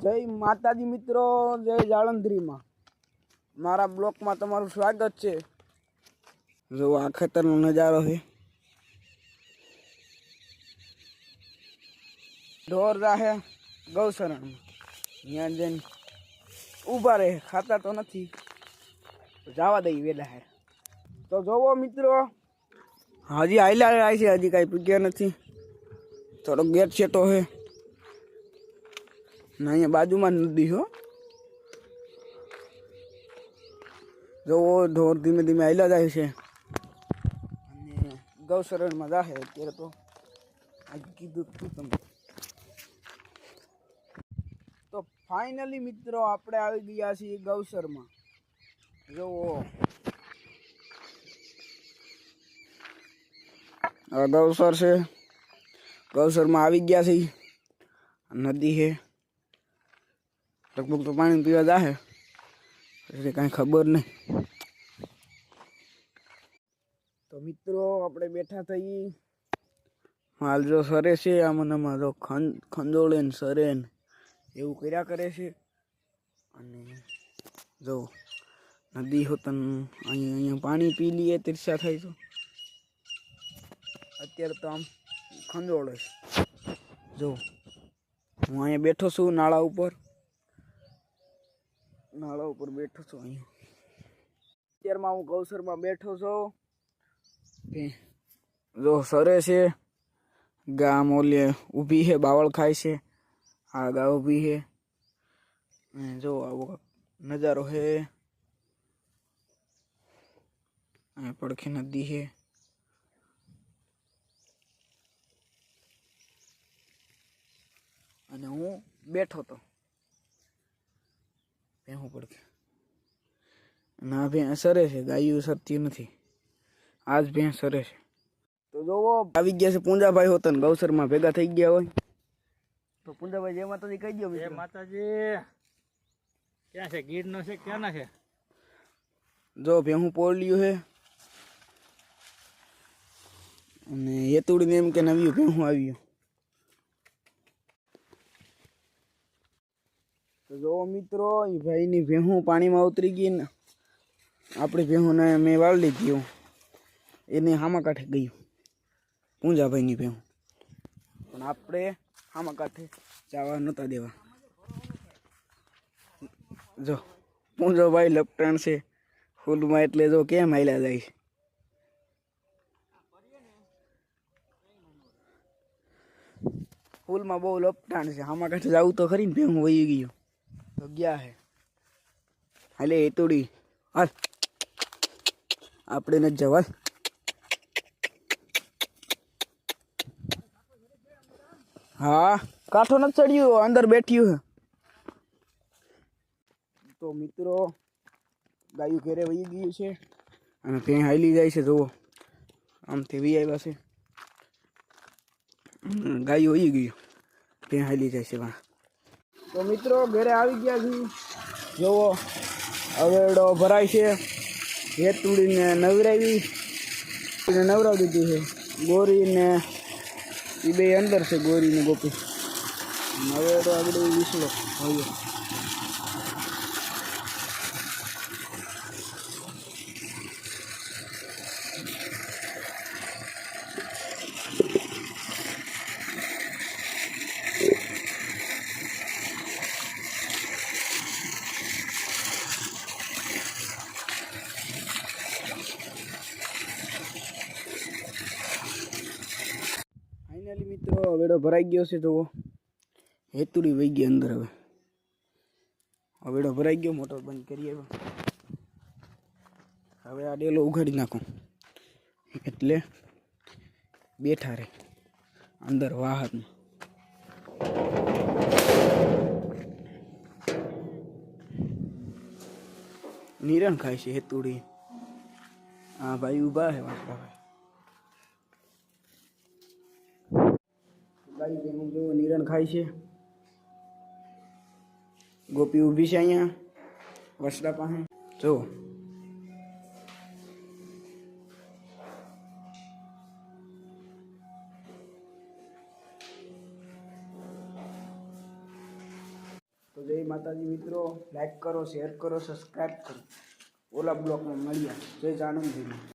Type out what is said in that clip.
જય માતાજી મિત્રો, જય જાળંધરીમાં મારા બ્લોકમાં તમારું સ્વાગત છે। જો આ ખેતરનો નજારો છે, ઢોર જાહે ગૌશરણમાં, ત્યાં જઈને ઊભા રહે, ખાતા તો નથી, જવા દઈ વેલા હે। તો જોવો મિત્રો, હજી હાલ્યા જાય છે, હજી કાંઈ પૂગ્યા નથી, થોડો ગેટ છેટો છે ને અહીંયા બાજુમાં નદી હો। જોવો ઢોર ધીમે ધીમે હાલ્યા જાય છે અને ગૌશરણમાં જાહે અત્યારે। તો આજે કીધું તું તમે। તો ફાઇનલી મિત્રો આપણે આવી ગયા છીએ ગૌશરમાં। જોવો આ ગૌસર છે, ગૌસરમાં આવી ગયા છીએ। નદી છે, લગભગ તો પાણી પીવા જાહે, એટલે કાંઈ ખબર નહીં। તો મિત્રો આપણે બેઠા થઈ, માલ જો સરે છે, આમાં જો ખંજોળે ને સરે ને એવું કર્યા કરે છે। અને જો નદી હોતન અહીંયા પાણી પી લઈએ તીર્ષા થાય તો, અત્યારે તો આમ ખંજોળે છે। જો હું અહીંયા બેઠો છું નાળા ઉપર બેઠો છું અહીંયા। અત્યારમાં હું ગૌસરમાં બેઠો છું, જો સરે છે, ગામ ઓલે ઊભી છે, બાવળ ખાય છે, આ ગા ઊભી છે, જો આવો નજારો છે। અહીંયા પડખે નદી છે, અને હું બેઠો તો ભેહું પડખે, ના ભેં સરે છે, ગાયું સરતી નથી, આજ ભેં સરે છે। તો જોવો આવી ગયા છે પૂંજાભાઈ હોતન ગૌસરમાં ભેગા થઈ ગયા હોય। તો પૂંજાભાઈ જય માતાજી કહી દો। જય માતાજી। ક્યાં છે? ગીરનો છે, ક્યાંના છે? જો ભેહું પોળ્યું છે અને હેતુડીને એમ કે નવ્યું ભેહું આવ્યું। તો જો મિત્રો એ ભાઈની ભેહું પાણીમાં ઉતરી ગઈ ને આપણી ભેહુંને મેં વાળી લીધી, એને હામા કાંઠે ગયું પૂંજાભાઈની ભેહું, પણ આપણે હામા કાંઠે જવા નહોતા દેવા। જો પૂંજાભાઈ લપટાણ છે ફૂલમાં, એટલે જો કેમ હાલ્યા જાય છે। ફૂલમાં બહુ લપટાણ છે, હામા કાંઠે જવું તો ખરી ને, ભેહું વહી ગયું તો ગયા હે। હાલે હેતુડી હાલ, આપણે નથી જવા। હા કાંઠો નથી ચડ્યું, અંદર બેઠ્યું હે। તો મિત્રો ગાયું ઘેરે વહી ગયું છે અને ત્યાં હાલી જાય છે। જુઓ આમથી વી આવ્યા છે, ગાયું વહી ગયું, ત્યાં હાલી જાય છે। તો મિત્રો ઘરે આવી ગયા છે, જુઓ હવેડો ભરાય છે, હેતુડીને નવરાવી દીધી છે, ગોરીને એ બે અંદર છે, ગોરીને ગોપી, હવેડો આગળ વિસલો હવે। ફાઇનલી મિત્રો હવેડો ભરાઈ ગયો છે, તો હેતુડી વહી ગઈ અંદર। હવે હવેડો ભરાઈ ગયો, મોટર બંધ કરીએ, હવે આ ડેલો ઉઘાડી નાખું એટલે બેઠા રહે અંદર વાહનમાં। નિરણ ખાય છે હેતુડી, હા ભાઈ ઊભા છે વાસડા ભાઈ, ગાય બેનું જો નિરણ ખાય છે, ગોપી ઊભી છે અહીંયા વસડા પાસે। જો તો જય માતાજી મિત્રો, લાઈક કરો, શેર કરો, સબસ્ક્રાઈબ કરો. ઓલા બ્લોકમાં મળ્યા. જય આનંદજી.